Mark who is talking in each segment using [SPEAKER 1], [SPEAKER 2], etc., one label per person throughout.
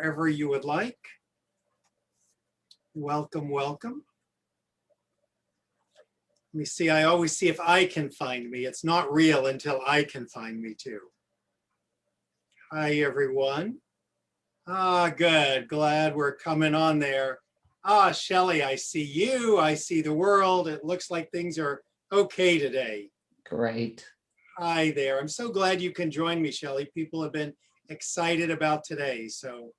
[SPEAKER 1] wherever you would like. Welcome, welcome. Let me see, I always see if I can find me. It's not real until I can find me too. Hi, everyone. Good, glad we're coming on there. Shelly, I see you, I see the world. It looks like things are okay today.
[SPEAKER 2] Great.
[SPEAKER 1] Hi there, I'm so glad you can join me, Shelly. People have been excited about today, so.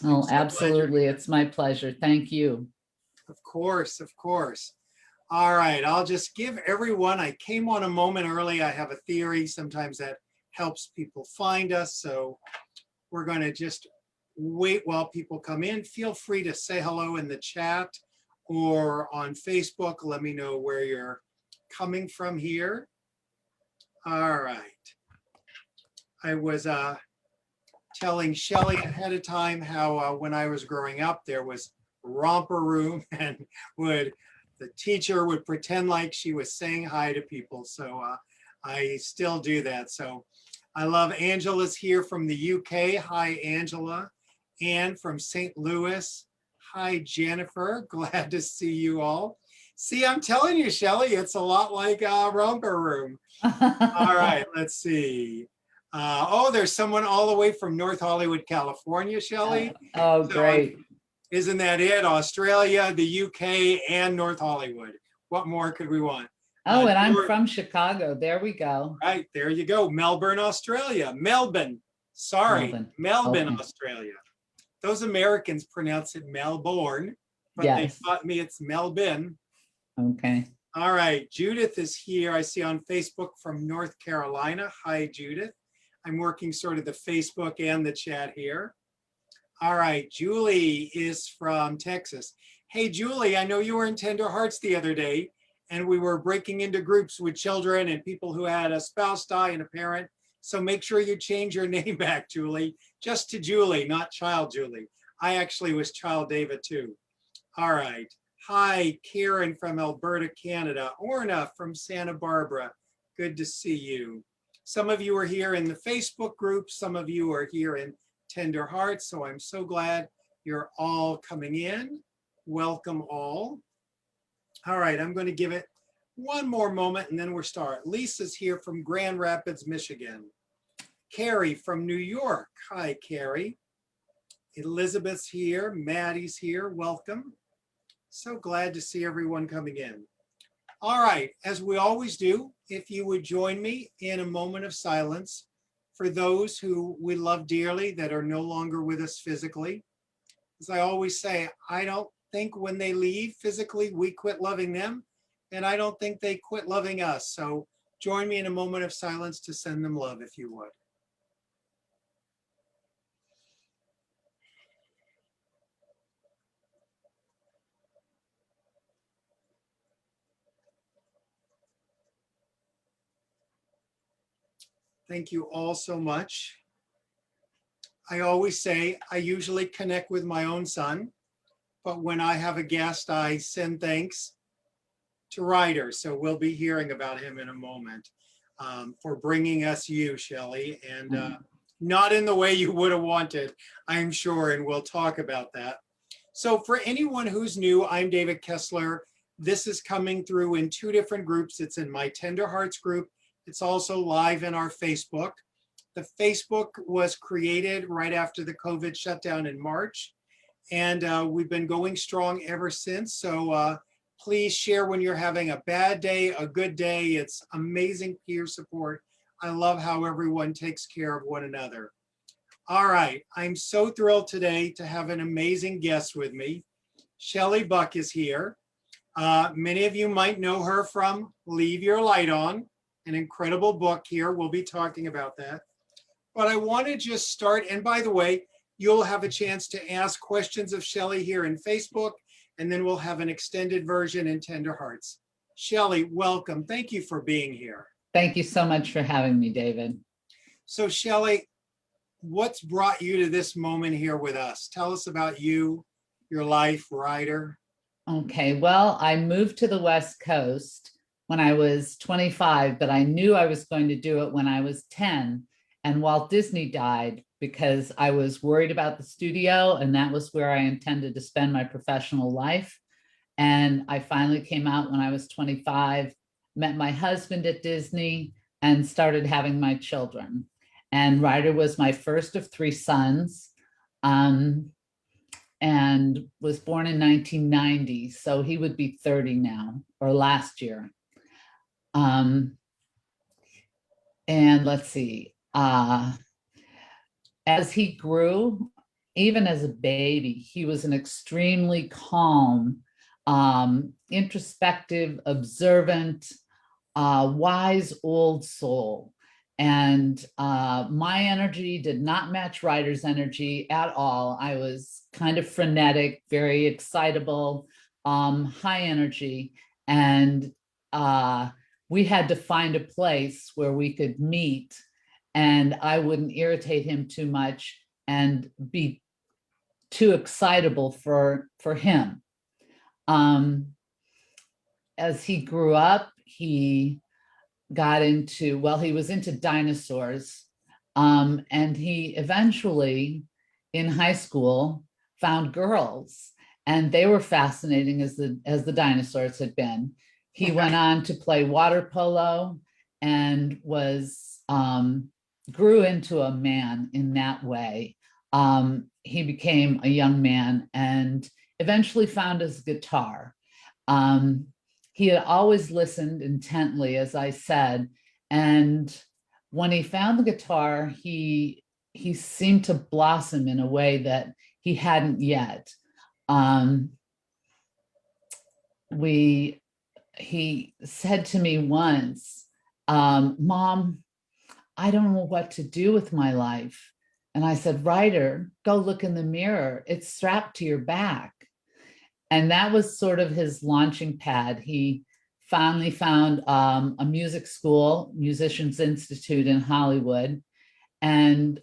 [SPEAKER 2] Oh, absolutely, it's my pleasure, thank you.
[SPEAKER 1] Of course, of course. All right, I'll just give everyone, I came on a moment early. I have a theory, sometimes that helps people find us. So we're gonna just wait while people come in. Feel free to say hello in the chat or on Facebook. Let me know where you're coming from here. All right. I was telling Shelly ahead of time how when I was growing up, there was romper room and the teacher would pretend like she was saying hi to people. So I still do that. So I love Angela's here from the UK. Hi, Angela. Anne from St. Louis. Hi, Jennifer. Glad to see you all. See, I'm telling you, Shelly, it's a lot like romper room. All right, let's see. Oh, there's someone all the way from North Hollywood, California, Shelly.
[SPEAKER 2] Oh, great.
[SPEAKER 1] Isn't that it? Australia, the UK, and North Hollywood. What more could we want?
[SPEAKER 2] Oh, and I'm from Chicago. There we go.
[SPEAKER 1] Right, there you go. Melbourne, Australia. Melbourne. Sorry, Melbourne, okay. Australia. Those Americans pronounce it Melbourne, but yes. They taught me it's Melbourne.
[SPEAKER 2] Okay.
[SPEAKER 1] All right, Judith is here. I see on Facebook from North Carolina. Hi, Judith. I'm working sort of the Facebook and the chat here. All right, Julie is from Texas. Hey, Julie, I know you were in Tender Hearts the other day, and we were breaking into groups with children and people who had a spouse die and a parent. So make sure you change your name back, Julie, just to Julie, not Child Julie. I actually was Child David too. All right. Hi, Karen from Alberta, Canada. Orna from Santa Barbara. Good to see you. Some of you are here in the Facebook group. Some of you are here in Tender Hearts. So I'm so glad you're all coming in. Welcome all. All right, I'm going to give it one more moment and then we'll start. Lisa's here from Grand Rapids, Michigan. Carrie from New York. Hi, Carrie. Elizabeth's here. Maddie's here. Welcome. So glad to see everyone coming in. All right, as we always do, if you would join me in a moment of silence for those who we love dearly that are no longer with us physically. As I always say, I don't think when they leave physically, we quit loving them, and I don't think they quit loving us. So join me in a moment of silence to send them love, if you would. Thank you all so much. I always say I usually connect with my own son, but when I have a guest, I send thanks to Ryder. So we'll be hearing about him in a moment for bringing us you, Shelly, and not in the way you would have wanted, I'm sure, and we'll talk about that. So for anyone who's new, I'm David Kessler. This is coming through in two different groups. It's in my Tender Hearts group. It's also live in our Facebook. The Facebook was created right after the COVID shutdown in March, and we've been going strong ever since. So please share when you're having a bad day, a good day. It's amazing peer support. I love how everyone takes care of one another. All right, I'm so thrilled today to have an amazing guest with me. Shelly Buck is here. Many of you might know her from Leave Your Light On, an incredible book here. We'll be talking about that. But I want to just start, and by the way, you'll have a chance to ask questions of Shelly here in Facebook, and then we'll have an extended version in Tender Hearts. Shelly, welcome. Thank you for being here.
[SPEAKER 2] Thank you so much for having me, David.
[SPEAKER 1] So Shelly, what's brought you to this moment here with us? Tell us about you, your life, Ryder.
[SPEAKER 2] Okay, well, I moved to the West Coast when I was 25, but I knew I was going to do it when I was 10. And Walt Disney died because I was worried about the studio, and that was where I intended to spend my professional life. And I finally came out when I was 25, met my husband at Disney, and started having my children. And Ryder was my first of 3 sons, and was born in 1990. So he would be 30 now, or last year. And let's see, as he grew, even as a baby, he was an extremely calm, introspective, observant, wise old soul. And my energy did not match Ryder's energy at all. I was kind of frenetic, very excitable, high energy. And we had to find a place where we could meet and I wouldn't irritate him too much and be too excitable for him. As he grew up, he got into, well, he was into dinosaurs. And he eventually, in high school, found girls, and they were fascinating as the dinosaurs had been. He went on to play water polo and was grew into a man in that way. He became a young man and eventually found his guitar. He had always listened intently, as I said, and when he found the guitar, he seemed to blossom in a way that he hadn't yet. He said to me once, Mom, I don't know what to do with my life. And I said, Ryder, go look in the mirror. It's strapped to your back. And that was sort of his launching pad. He finally found a music school, Musicians Institute in Hollywood, and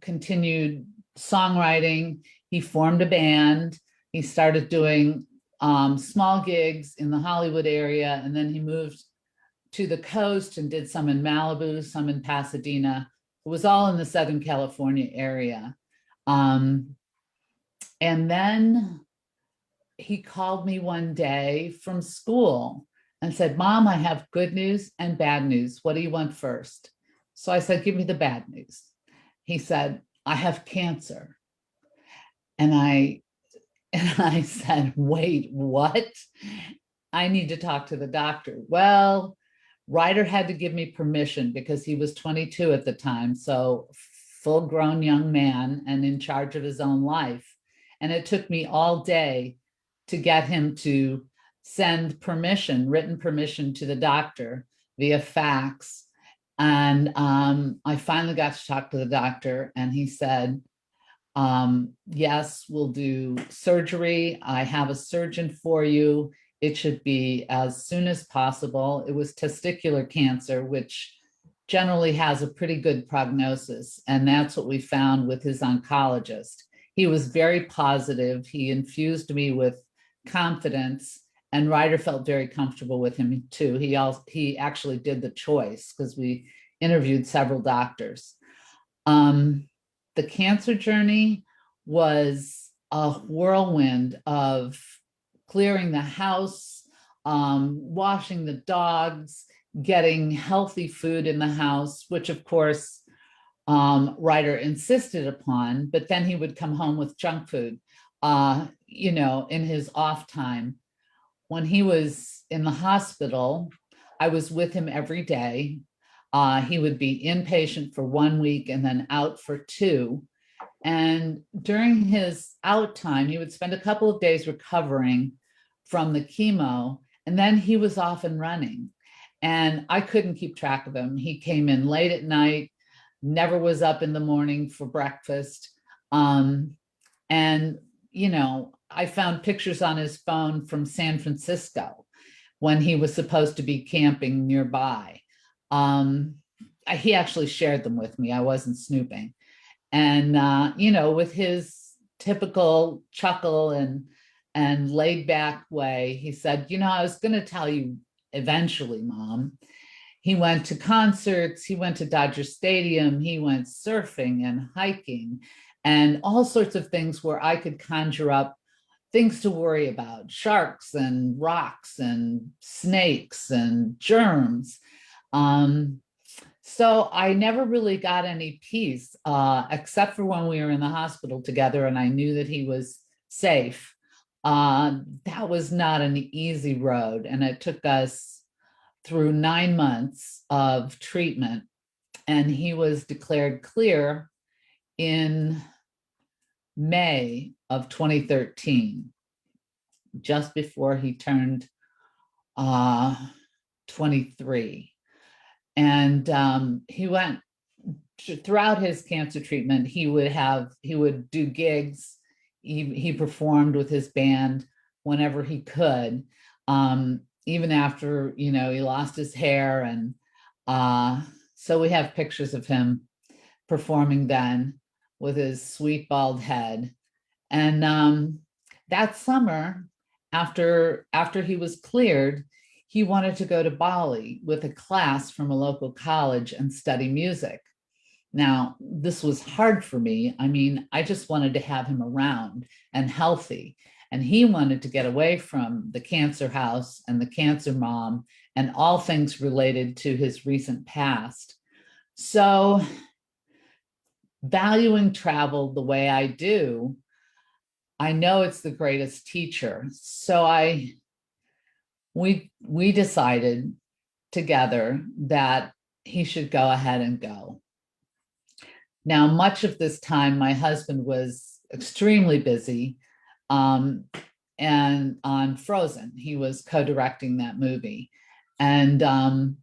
[SPEAKER 2] continued songwriting. He formed a band. He started doing small gigs in the Hollywood area, and then he moved to the coast and did some in Malibu, some in Pasadena. It was all in the Southern California area. And then he called me one day from school and said, Mom, I have good news and bad news. What do you want first? So I said, give me the bad news. He said, I have cancer. And I said, wait, what? I need to talk to the doctor. Well, Ryder had to give me permission because he was 22 at the time. So full-grown young man and in charge of his own life. And it took me all day to get him to send permission, written permission to the doctor via fax. And I finally got to talk to the doctor and he said, yes, we'll do surgery. I have a surgeon for you. It should be as soon as possible. It was testicular cancer, which generally has a pretty good prognosis. And that's what we found with his oncologist. He was very positive. He infused me with confidence, and Ryder felt very comfortable with him too. He actually did the choice because we interviewed several doctors. The cancer journey was a whirlwind of clearing the house, washing the dogs, getting healthy food in the house, which of course Ryder insisted upon, but then he would come home with junk food, in his off time. When he was in the hospital, I was with him every day. He would be inpatient for 1 week and then out for 2. And during his out time, he would spend a couple of days recovering from the chemo, and then he was off and running. And I couldn't keep track of him. He came in late at night, never was up in the morning for breakfast. I found pictures on his phone from San Francisco when he was supposed to be camping nearby. He actually shared them with me. I wasn't snooping. And, with his typical chuckle and laid back way, he said, I was going to tell you eventually, Mom. he went to concerts, he went to Dodger Stadium, he went surfing and hiking and all sorts of things where I could conjure up things to worry about, sharks and rocks and snakes and germs. So I never really got any peace, except for when we were in the hospital together and I knew that he was safe. That was not an easy road. And it took us through 9 months of treatment. And he was declared clear in May of 2013, just before he turned 23. And he went throughout his cancer treatment. He would do gigs. He performed with his band whenever he could, even after, he lost his hair. And so we have pictures of him performing then with his sweet bald head. And that summer, after he was cleared, he wanted to go to Bali with a class from a local college and study music. Now, this was hard for me. I mean, I just wanted to have him around and healthy. And he wanted to get away from the cancer house and the cancer mom and all things related to his recent past. So, valuing travel the way I do, I know it's the greatest teacher. So we decided together that he should go ahead and go. Now, much of this time, my husband was extremely busy, and on Frozen, he was co-directing that movie. And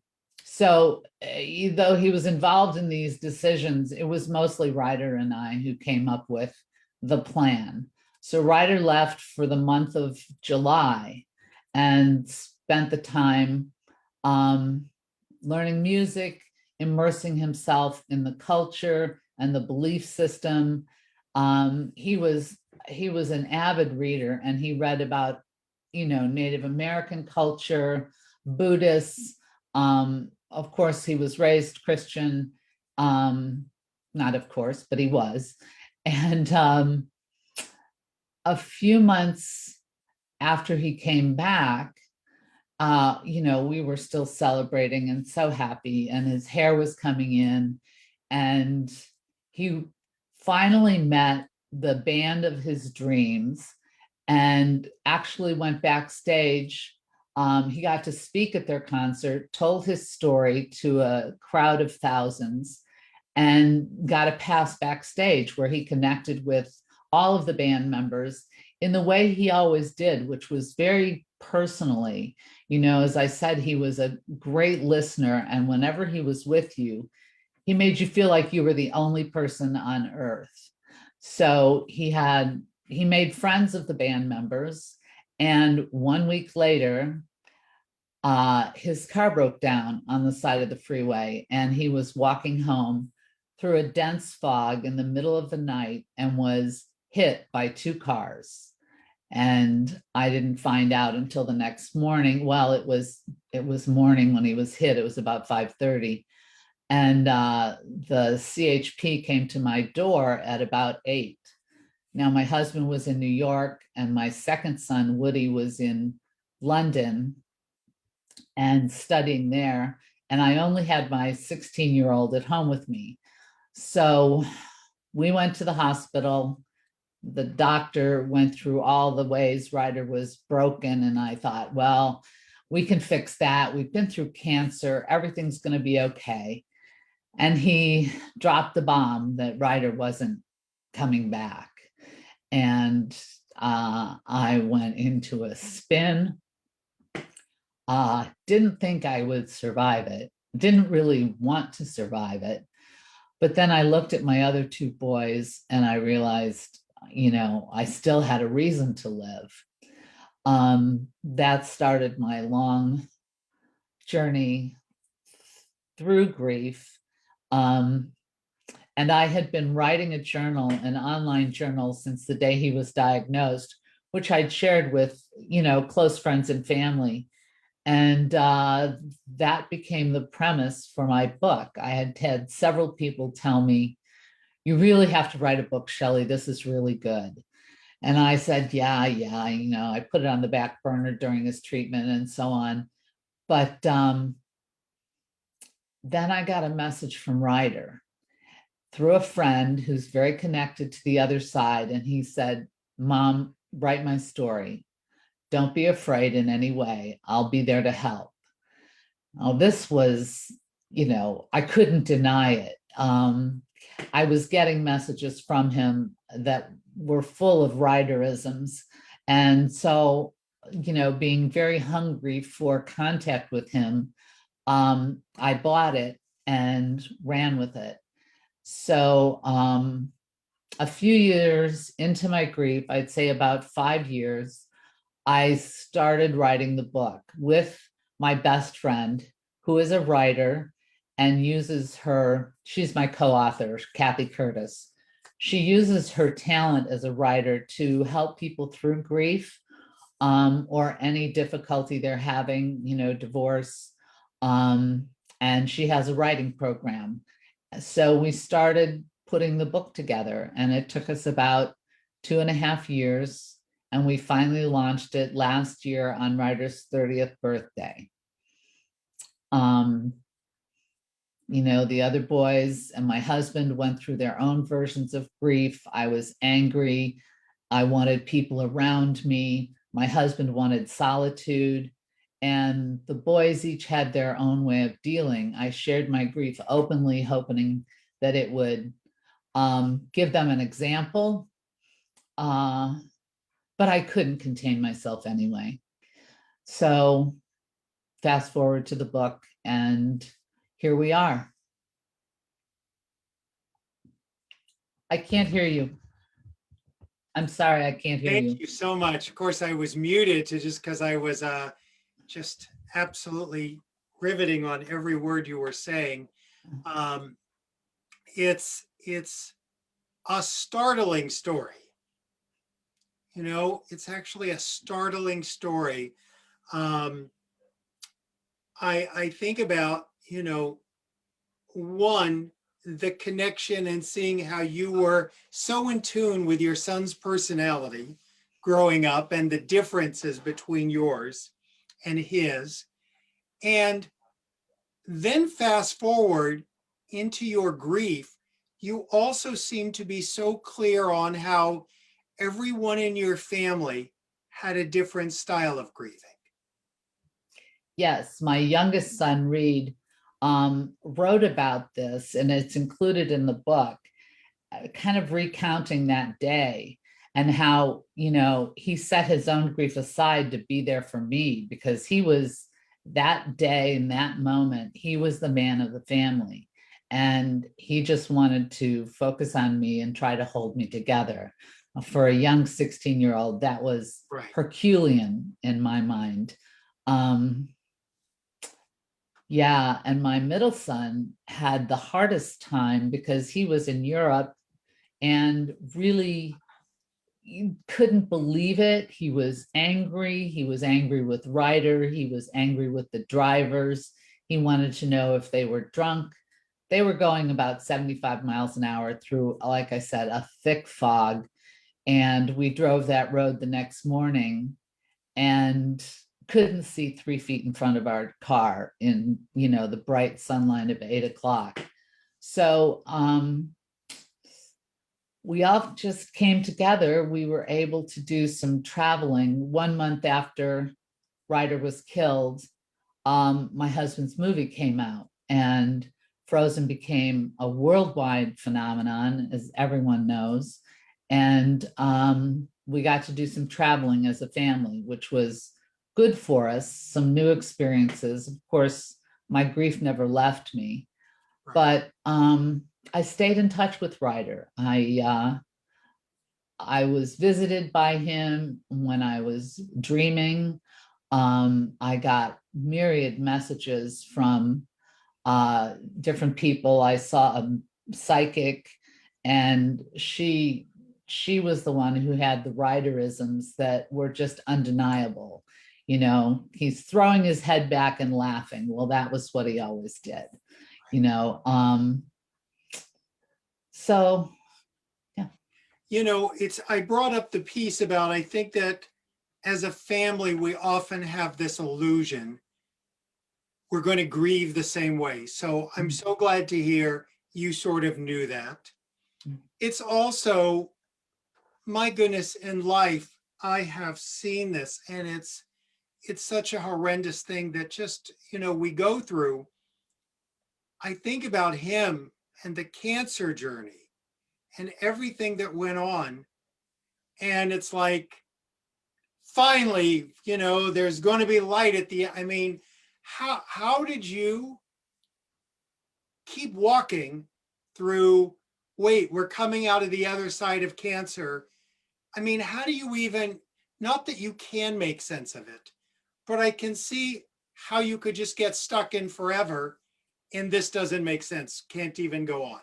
[SPEAKER 2] so though he was involved in these decisions, it was mostly Ryder and I who came up with the plan. So Ryder left for the month of July and spent the time learning music, immersing himself in the culture and the belief system. He was an avid reader, and he read about, Native American culture, Buddhists. Of course, he was raised Christian. Not of course, but he was. And a few months after he came back, we were still celebrating and so happy, and his hair was coming in, and he finally met the band of his dreams and actually went backstage. He got to speak at their concert, told his story to a crowd of thousands, and got a pass backstage where he connected with all of the band members in the way he always did, which was very personally. As I said, he was a great listener, and whenever he was with you, he made you feel like you were the only person on earth. So he made friends of the band members, and 1 week later, his car broke down on the side of the freeway, and he was walking home through a dense fog in the middle of the night and was hit by 2 cars. And I didn't find out until the next morning. Well, it was morning when he was hit. It was about 5:30. And the CHP came to my door at about 8. Now, my husband was in New York, and my second son, Woody, was in London and studying there. And I only had my 16-year-old at home with me. So we went to the hospital. The doctor went through all the ways Ryder was broken. And I thought, well, we can fix that. We've been through cancer. Everything's going to be okay. And he dropped the bomb that Ryder wasn't coming back. And I went into a spin. Didn't think I would survive it. Didn't really want to survive it. But then I looked at my other 2 boys and I realized, I still had a reason to live. That started my long journey through grief. And I had been writing a journal, an online journal, since the day he was diagnosed, which I'd shared with, close friends and family. And that became the premise for my book. I had several people tell me, you really have to write a book, Shelley. This is really good. And I said, yeah, I put it on the back burner during his treatment and so on. But then I got a message from Ryder through a friend who's very connected to the other side. And he said, Mom, write my story. Don't be afraid in any way. I'll be there to help. Now, this was, I couldn't deny it. I was getting messages from him that were full of Ryderisms. And so, being very hungry for contact with him, I bought it and ran with it. So a few years into my grief, I'd say about 5 years, I started writing the book with my best friend, who is a writer and she's my co-author, Kathy Curtis. She uses her talent as a writer to help people through grief or any difficulty they're having, divorce. And she has a writing program. So we started putting the book together, and it took us about 2.5 years. And we finally launched it last year on Ryder's 30th birthday. The other boys and my husband went through their own versions of grief. I was angry. I wanted people around me. My husband wanted solitude. And the boys each had their own way of dealing. I shared my grief openly, hoping that it would give them an example. But I couldn't contain myself anyway. So fast forward to the book, and here we are. I can't hear you. I'm sorry, I can't hear you.
[SPEAKER 1] Thank you so much. Of course, I was muted because I was just absolutely riveting on every word you were saying. It's a startling story. It's actually a startling story. I think about, one, the connection and seeing how you were so in tune with your son's personality growing up and the differences between yours and his. And then fast forward into your grief, you also seem to be so clear on how everyone in your family had a different style of grieving.
[SPEAKER 2] Yes, my youngest son, Reed, wrote about this, and it's included in the book, kind of recounting that day and how, he set his own grief aside to be there for me, because he was that day in that moment, he was the man of the family. And he just wanted to focus on me and try to hold me together. For a young 16-year-old, that was
[SPEAKER 1] Right.
[SPEAKER 2] Herculean in my mind. Yeah, and my middle son had the hardest time because he was in Europe and really couldn't believe it. He was angry. He was angry with Ryder. He was angry with the drivers. He wanted to know if they were drunk. They were going about 75 miles an hour through, like I said, a thick fog. And we drove that road the next morning and couldn't see 3 feet in front of our car in, the bright sunlight of 8 o'clock. So we all just came together. We were able to do some traveling. 1 month after Ryder was killed, my husband's movie came out, and Frozen became a worldwide phenomenon, as everyone knows. And we got to do some traveling as a family, which was good for us, some new experiences. Of course, my grief never left me, but I stayed in touch with Ryder. I was visited by him when I was dreaming. I got myriad messages from different people. I saw a psychic, and she was the one who had the Ryderisms that were just undeniable. He's throwing his head back and laughing. Well, that was what he always did. So yeah.
[SPEAKER 1] I brought up the piece about, I think that as a family, we often have this illusion we're going to grieve the same way. So I'm so glad to hear you sort of knew that. It's also, my goodness, in life, I have seen this, and it's such a horrendous thing that just, we go through. I think about him and the cancer journey and everything that went on. And it's like, finally, there's going to be light at the, how did you keep walking through, wait, we're coming out of the other side of cancer? How do you even, not that you can make sense of it, but I can see how you could just get stuck in forever and this doesn't make sense, can't even go on.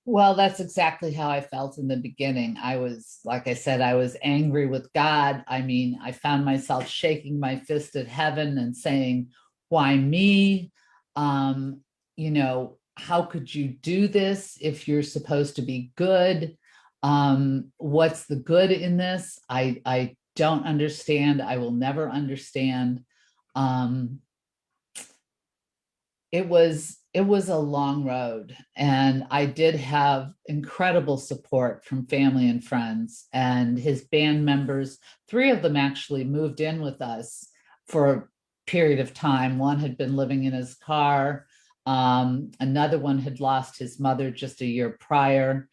[SPEAKER 2] Well, that's exactly how I felt in the beginning. I was, like I said, I was angry with God. I found myself shaking my fist at heaven and saying, why me? How could you do this if you're supposed to be good? What's the good in this? I don't understand. I will never understand. It was a long road, and I did have incredible support from family and friends, and his band members. 3 of them actually moved in with us for a period of time. One had been living in his car. Another one had lost his mother just a year prior,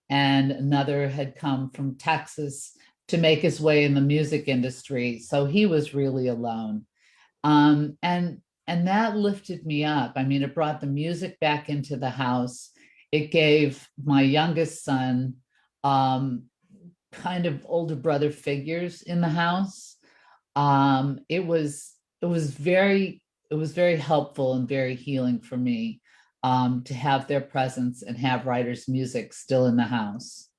[SPEAKER 2] and another had come from Texas to make his way in the music industry. So he was really alone. And that lifted me up. It brought the music back into the house. It gave my youngest son kind of older brother figures in the house. It was very helpful and very healing for me to have their presence and have Ryder's music still in the house.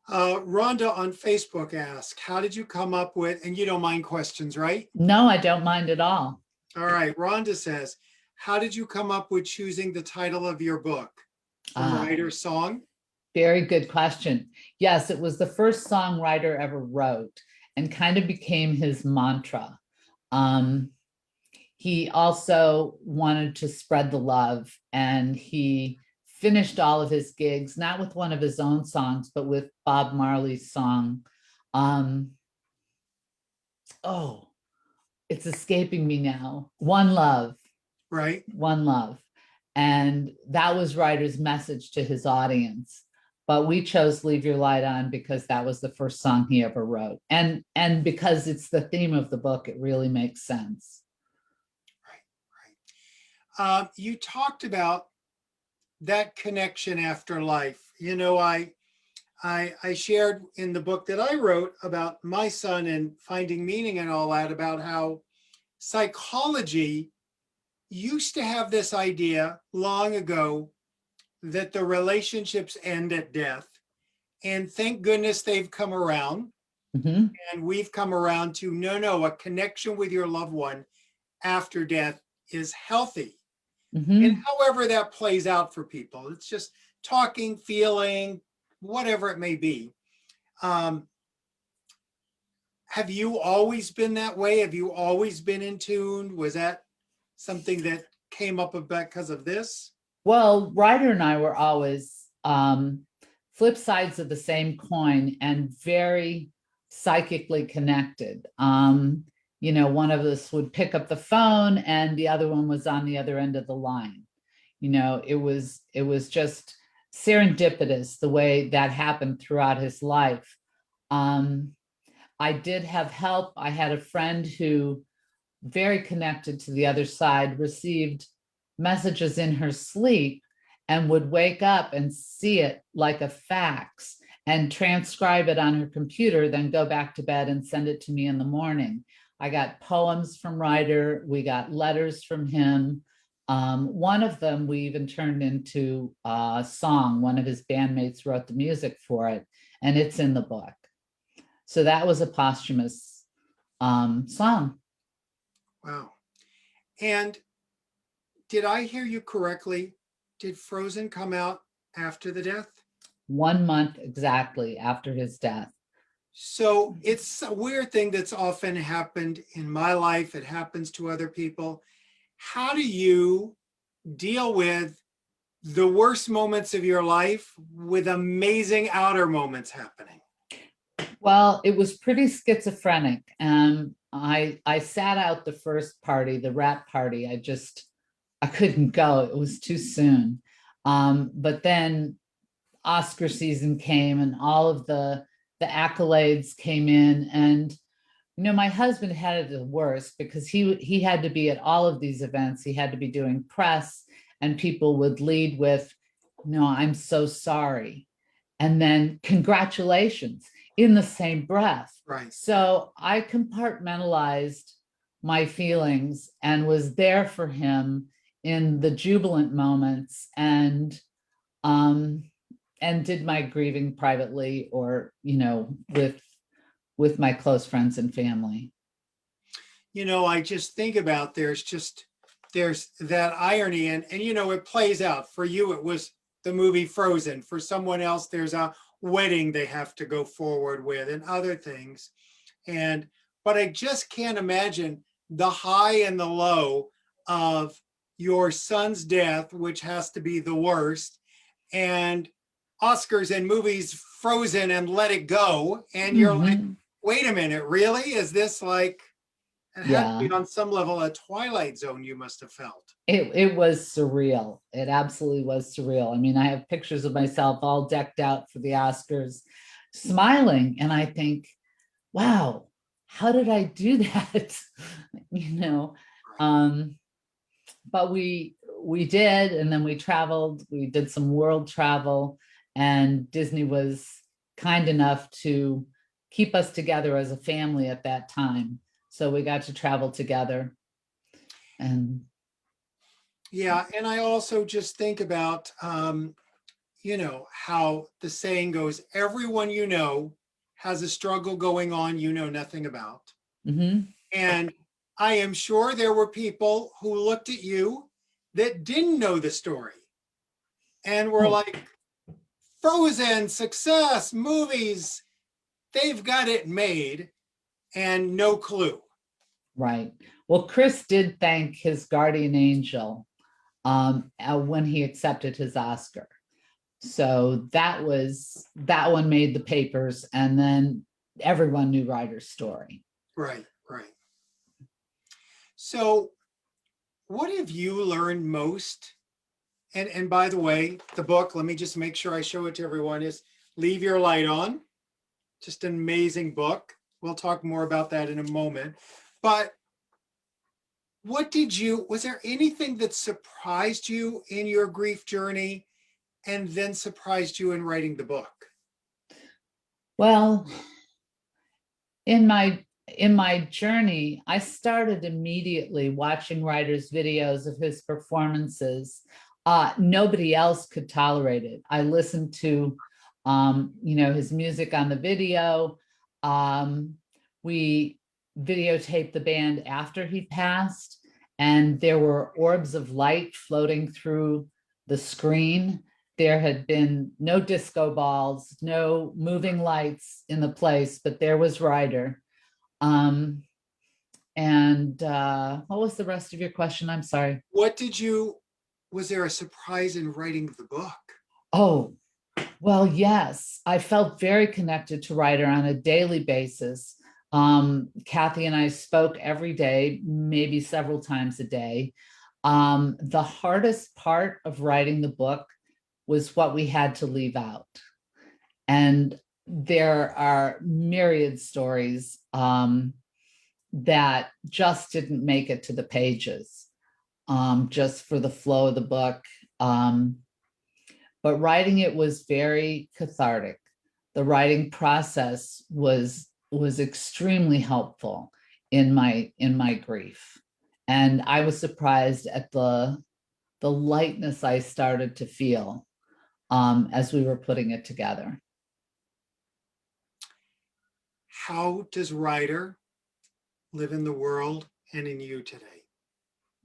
[SPEAKER 1] Rhonda on Facebook asked, how did you come up with, and you don't mind questions, right?
[SPEAKER 2] No, I don't mind at all.
[SPEAKER 1] All right. Rhonda says, how did you come up with choosing the title of your book? From Ryder's song?
[SPEAKER 2] Very good question. Yes, it was the first song Ryder ever wrote and kind of became his mantra. He also wanted to spread the love, and he finished all of his gigs, not with one of his own songs, but with Bob Marley's song. It's escaping me now. One Love.
[SPEAKER 1] Right.
[SPEAKER 2] One Love. And that was Ryder's message to his audience. But we chose Leave Your Light On because that was the first song he ever wrote. And because it's the theme of the book, it really makes sense.
[SPEAKER 1] Right. You talked about that connection after life. I shared in the book that I wrote about my son and finding meaning and all that, about how psychology used to have this idea long ago that the relationships end at death. And thank goodness they've come around.
[SPEAKER 2] Mm-hmm.
[SPEAKER 1] And we've come around to no, a connection with your loved one after death is healthy.
[SPEAKER 2] Mm-hmm.
[SPEAKER 1] And however that plays out for people, it's just talking, feeling, whatever it may be. Have you always been that way? Have you always been in tune? Was that something that came up because of this?
[SPEAKER 2] Well, Ryder and I were always flip sides of the same coin and very psychically connected. One of us would pick up the phone and the other one was on the other end of the line. It was just serendipitous the way that happened throughout his life. I did have help. I had a friend who, very connected to the other side, received messages in her sleep and would wake up and see it like a fax and transcribe it on her computer, then go back to bed and send it to me in the morning. I got poems from Ryder. We got letters from him. One of them we even turned into a song. One of his bandmates wrote the music for it, and it's in the book. So that was a posthumous song.
[SPEAKER 1] Wow. And did I hear you correctly? Did Frozen come out after the death?
[SPEAKER 2] 1 month exactly after his death.
[SPEAKER 1] So it's a weird thing that's often happened in my life. It happens to other people. How do you deal with the worst moments of your life with amazing outer moments happening?
[SPEAKER 2] Well, it was pretty schizophrenic. And I sat out the first party, the wrap party. I couldn't go. It was too soon. But then Oscar season came and all of the accolades came in. And my husband had it the worst because he had to be at all of these events. He had to be doing press, and people would lead with, "No, I'm so sorry," and then congratulations in the same breath.
[SPEAKER 1] Right.
[SPEAKER 2] So I compartmentalized my feelings and was there for him in the jubilant moments, and did my grieving privately or with my close friends and family.
[SPEAKER 1] I just think about there's that irony, and it plays out. For you, it was the movie Frozen. For someone else, there's a wedding they have to go forward with and other things. But I just can't imagine the high and the low of your son's death, which has to be the worst, and Oscars and movies Frozen and Let It Go. And you're like, wait a minute, really? Is this like, it had to be on some level a Twilight Zone you must have felt.
[SPEAKER 2] It was surreal. It absolutely was surreal. I mean, I have pictures of myself all decked out for the Oscars, smiling. And I think, wow, how did I do that? But we did, and then we traveled. We did some world travel, and Disney was kind enough to keep us together as a family at that time. So we got to travel together. And
[SPEAKER 1] yeah, and I also just think about how the saying goes, everyone has a struggle going on you know nothing about. And I am sure there were people who looked at you that didn't know the story and were like, Frozen, success, movies, they've got it made, and no clue.
[SPEAKER 2] Right. Well, Chris did thank his guardian angel when he accepted his Oscar. So that one made the papers, and then everyone knew Ryder's story.
[SPEAKER 1] Right. So what have you learned most? And by the way, the book, let me just make sure I show it to everyone, is Leave Your Light On. Just an amazing book. We'll talk more about that in a moment. But was there anything that surprised you in your grief journey and then surprised you in writing the book?
[SPEAKER 2] Well, in my journey, I started immediately watching Ryder's videos of his performances. Nobody else could tolerate it. I listened to, his music on the video. We videotaped the band after he passed, and there were orbs of light floating through the screen. There had been no disco balls, no moving lights in the place, but there was Ryder. And what was the rest of your question? I'm sorry.
[SPEAKER 1] Was there a surprise in writing the book?
[SPEAKER 2] Oh, well, yes. I felt very connected to Ryder on a daily basis. Kathy and I spoke every day, maybe several times a day. The hardest part of writing the book was what we had to leave out. And there are myriad stories that just didn't make it to the pages, just for the flow of the book. But writing it was very cathartic. The writing process was extremely helpful in my grief. And I was surprised at the lightness I started to feel as we were putting it together.
[SPEAKER 1] how does Ryder live in the world and in you today?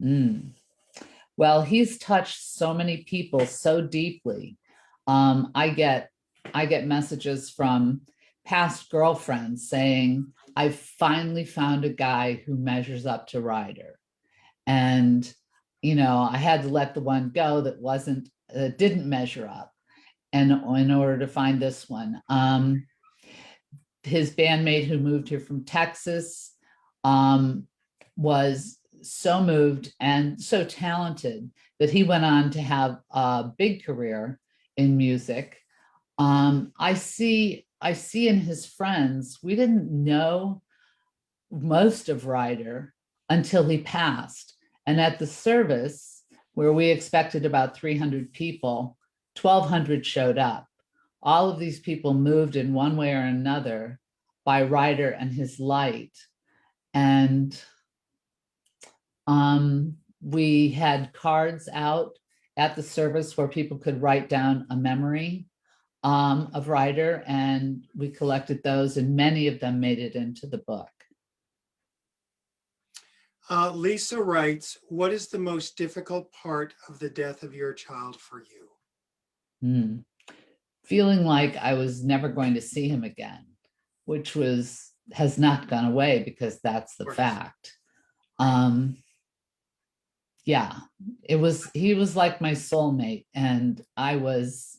[SPEAKER 2] Mm. Well, he's touched so many people so deeply. I get messages from past girlfriends saying, I finally found a guy who measures up to Ryder. And, I had to let the one go that didn't measure up, and in order to find this one. His bandmate who moved here from Texas was so moved and so talented that he went on to have a big career in music. I see in his friends, we didn't know most of Ryder until he passed. And at the service, where we expected about 300 people, 1,200 showed up. All of these people moved in one way or another by Ryder and his light. And we had cards out at the service where people could write down a memory of Ryder, and we collected those, and many of them made it into the book.
[SPEAKER 1] Lisa writes, what is the most difficult part of the death of your child for you?
[SPEAKER 2] Feeling like I was never going to see him again, which has not gone away, because that's the fact. Yeah, he was like my soulmate, and I was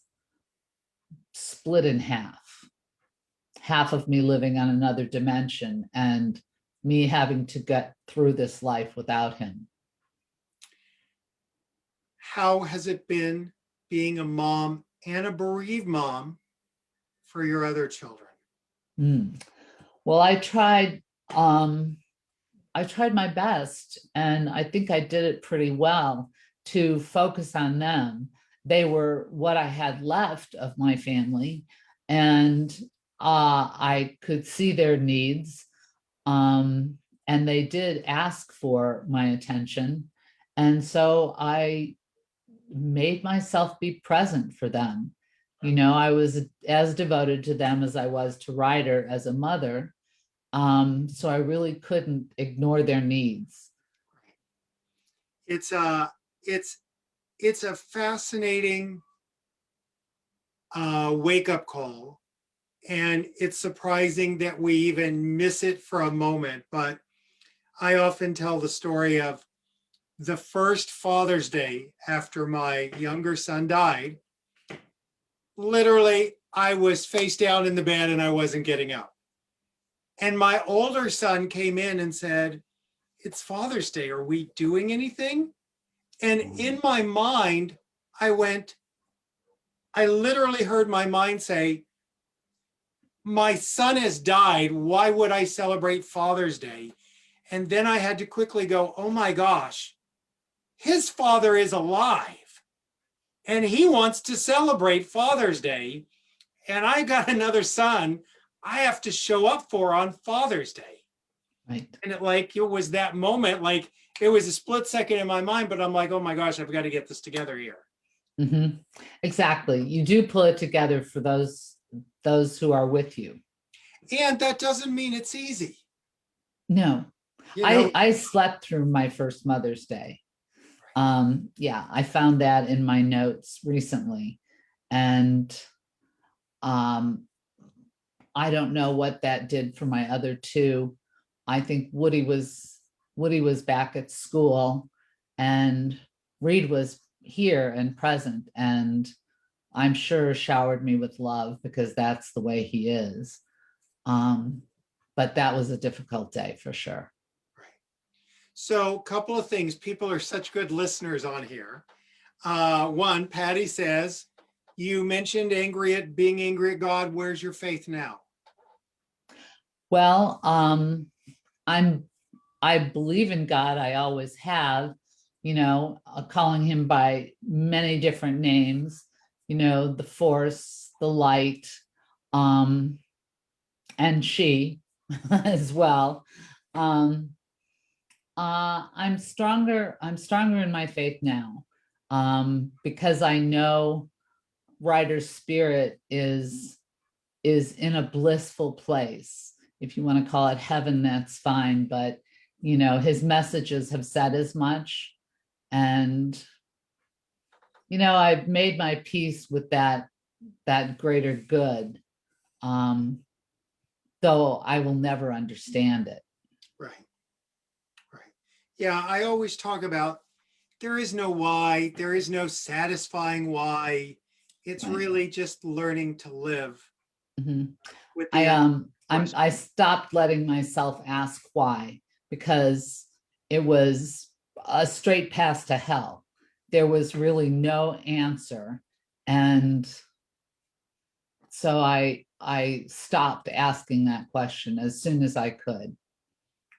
[SPEAKER 2] split in half of me living on another dimension and me having to get through this life without him.
[SPEAKER 1] How has it been being a mom and a bereaved mom for your other children?
[SPEAKER 2] Well, I tried my best, and I think I did it pretty well, to focus on them. They were what I had left of my family, and I could see their needs, and they did ask for my attention. And so I made myself be present for them. I was as devoted to them as I was to Ryder as a mother. So I really couldn't ignore their needs.
[SPEAKER 1] It's a fascinating wake-up call, and it's surprising that we even miss it for a moment. But I often tell the story of the first Father's Day after my younger son died. Literally, I was face down in the bed and I wasn't getting up. And my older son came in and said, it's Father's Day. Are we doing anything? And in my mind, I literally heard my mind say, my son has died. Why would I celebrate Father's Day? And then I had to quickly go, oh my gosh, his father is alive and he wants to celebrate Father's Day. And I got another son I have to show up for on Father's Day.
[SPEAKER 2] Right.
[SPEAKER 1] And it was that moment, like it was a split second in my mind, but I'm like, oh my gosh, I've got to get this together here.
[SPEAKER 2] Mm-hmm. Exactly. You do pull it together for those who are with you.
[SPEAKER 1] And that doesn't mean it's easy.
[SPEAKER 2] No, I slept through my first Mother's Day. Yeah, I found that in my notes recently. And I don't know what that did for my other two. I think Woody was back at school, and Reed was here and present, and I'm sure showered me with love, because that's the way he is. But that was a difficult day for sure.
[SPEAKER 1] Right. So a couple of things. People are such good listeners on here. One, Patty says, you mentioned being angry at God. Where's your faith now?
[SPEAKER 2] Well, I believe in God. I always have, calling him by many different names, the force, the light, and she as well. I'm stronger in my faith now, because I know Ryder's spirit is in a blissful place. if you want to call it heaven, that's fine. But, you know, his messages have said as much. And, you know, I've made my peace with that greater good, though I will never understand it.
[SPEAKER 1] Right. Right. Yeah, I always talk about there is no why, there is no satisfying why. It's
[SPEAKER 2] Right.
[SPEAKER 1] really just learning to live
[SPEAKER 2] Mhm.
[SPEAKER 1] with the
[SPEAKER 2] I stopped letting myself ask why, because it was a straight path to hell. There was really no answer. And so I stopped asking that question as soon as I could.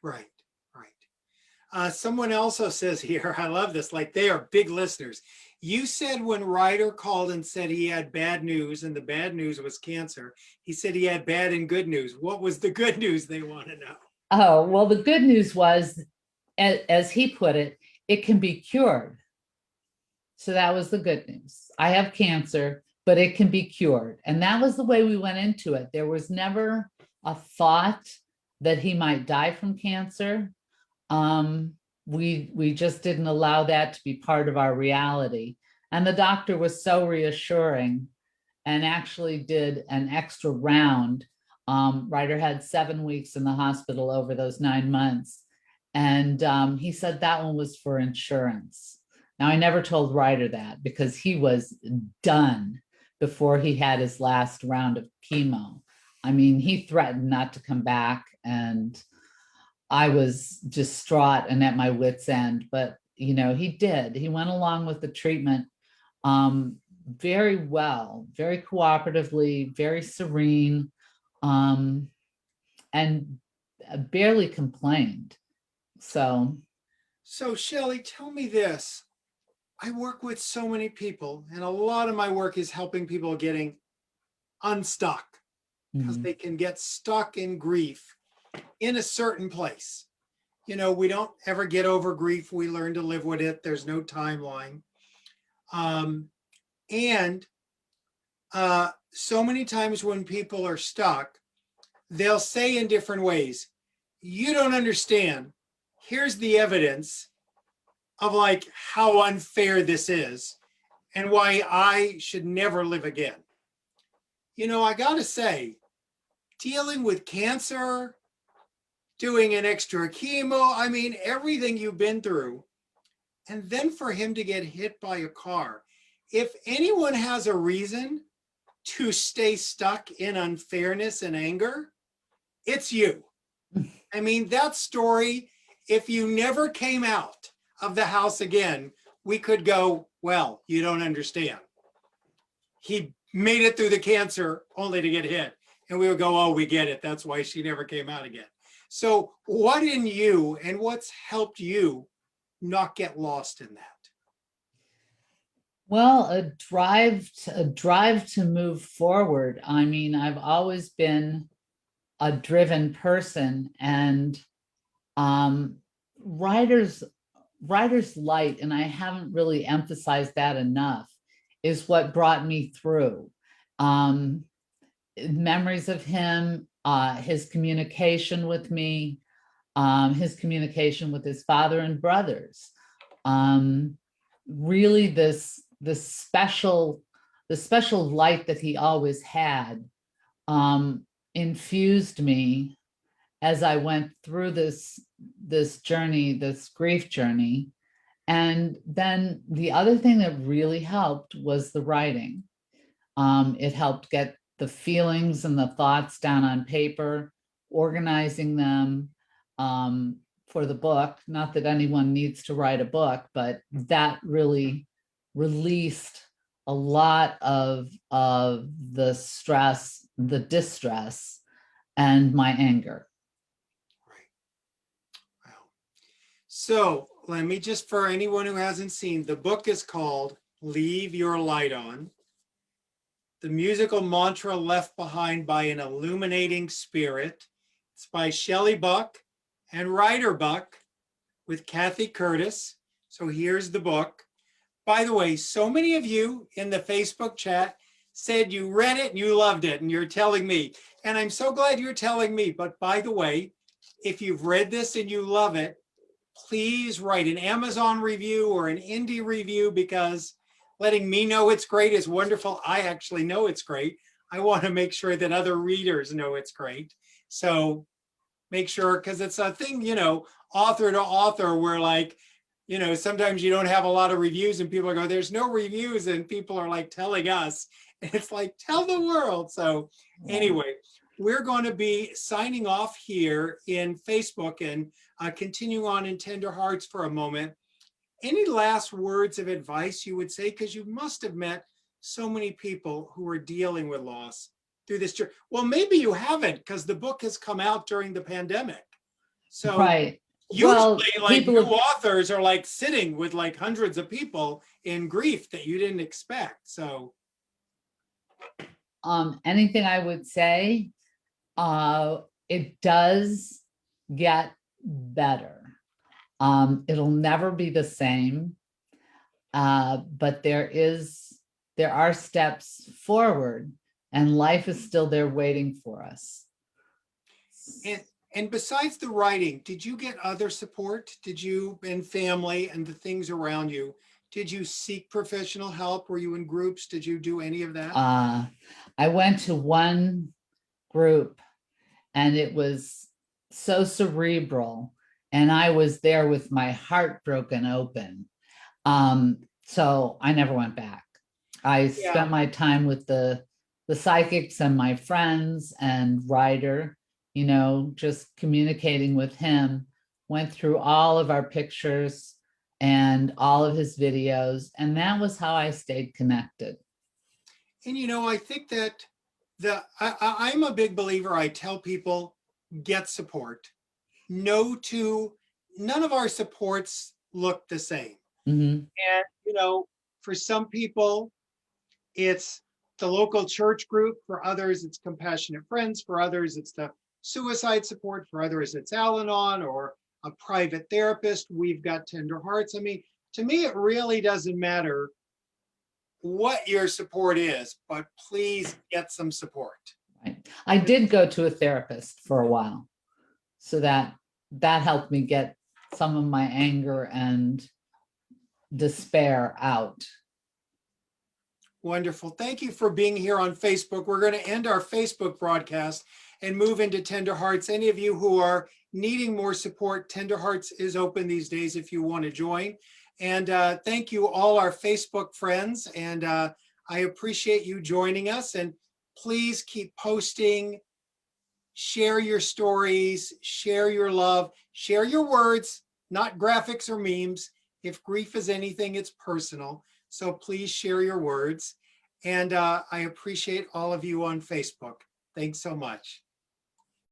[SPEAKER 1] Right, right. Someone also says here, I love this, like they are big listeners. You said when Ryder called and said he had bad news and the bad news was cancer, he said he had bad and good news. What was the good news they want to know?
[SPEAKER 2] Oh, well, the good news was, as he put it, it can be cured. So that was the good news. I have cancer, but it can be cured. And that was the way we went into it. There was never a thought that he might die from cancer. We just didn't allow that to be part of our reality. And the doctor was so reassuring and actually did an extra round. Ryder had 7 weeks in the hospital over those 9 months. And he said that one was for insurance. Now, I never told Ryder that because he was done before he had his last round of chemo. I mean, he threatened not to come back, and I was distraught and at my wit's end. But, you know, he did. He went along with the treatment very well, very cooperatively, very serene, and barely complained. So
[SPEAKER 1] Shelley, tell me this. I work with so many people, and a lot of my work is helping people getting unstuck because they can get stuck in grief in a certain place. You know, we don't ever get over grief. We learn to live with it. There's no timeline. And so many times when people are stuck, they'll say in different ways, you don't understand. Here's the evidence of like how unfair this is and why I should never live again. You know, I gotta say, dealing with cancer, doing an extra chemo, I mean, everything you've been through, and then for him to get hit by a car. If anyone has a reason to stay stuck in unfairness and anger, it's you. I mean, that story, if you never came out of the house again, we could go, well, you don't understand. He made it through the cancer only to get hit. And we would go, oh, we get it. That's why she never came out again. So what in you and what's helped you not get lost in that?
[SPEAKER 2] well, a drive to move forward. I mean, I've always been a driven person, and Ryder's light, and I haven't really emphasized that enough, is what brought me through. Memories of him, his communication with me, his communication with his father and brothers. Really, the special light that he always had infused me as I went through this journey, this grief journey. And then the other thing that really helped was the writing. It helped get the feelings and the thoughts down on paper, organizing them for the book. Not that anyone needs to write a book, but that really released a lot of the stress, the distress, and my anger.
[SPEAKER 1] Right. Wow. So let me just, for anyone who hasn't seen, the book is called Leave Your Light On. The musical mantra left behind by an illuminating spirit. It's by Shelly Buck and Ryder Buck with Kathy Curtis. So here's the book. By the way, so many of you in the Facebook chat said you read it and you loved it and you're telling me. And I'm so glad you're telling me. But by the way, if you've read this and you love it, please write an Amazon review or an indie review, because letting me know it's great is wonderful. I actually know it's great. I want to make sure that other readers know it's great. So make sure, because it's a thing, author to author, where like, sometimes you don't have a lot of reviews and people go, there's no reviews, and people are like telling us, and it's like, tell the world. So anyway, we're going to be signing off here in Facebook and continue on in Tender Hearts for a moment. Any last words of advice you would say? Because you must have met so many people who are dealing with loss through this journey. Well, maybe you haven't, because the book has come out during the pandemic. So
[SPEAKER 2] Right.
[SPEAKER 1] usually
[SPEAKER 2] Well,
[SPEAKER 1] like
[SPEAKER 2] people
[SPEAKER 1] new
[SPEAKER 2] have,
[SPEAKER 1] authors are like sitting with like hundreds of people in grief that you didn't expect. So
[SPEAKER 2] anything I would say, it does get better. It'll never be the same, but there are steps forward, and life is still there waiting for us.
[SPEAKER 1] and besides the writing, did you get other support? Did you, and family and the things around you, did you seek professional help? Were you in groups? Did you do any of that?
[SPEAKER 2] I went to one group and it was so cerebral, and I was there with my heart broken open. So I never went back. I spent my time with the psychics and my friends and Ryder, just communicating with him, went through all of our pictures and all of his videos. And that was how I stayed connected.
[SPEAKER 1] And I think that I'm a big believer. I tell people, get support. None of our supports look the same.
[SPEAKER 2] Mhm.
[SPEAKER 1] And for some people, it's the local church group. For others, it's Compassionate Friends. For others, it's the suicide support. For others, it's Al-Anon or a private therapist. We've got Tender Hearts. I mean, to me, it really doesn't matter what your support is, but please get some support.
[SPEAKER 2] Right. I did go to a therapist for a while, so that helped me get some of my anger and despair out.
[SPEAKER 1] Wonderful. Thank you for being here on Facebook. We're going to end our Facebook broadcast and move into Tender Hearts. Any of you who are needing more support, Tender Hearts is open these days if you want to join. And thank you all our Facebook friends. And I appreciate you joining us. And please keep posting, share your stories, share your love, share your words, not graphics or memes. If grief is anything, it's personal. So please share your words. And I appreciate all of you on Facebook. Thanks so much.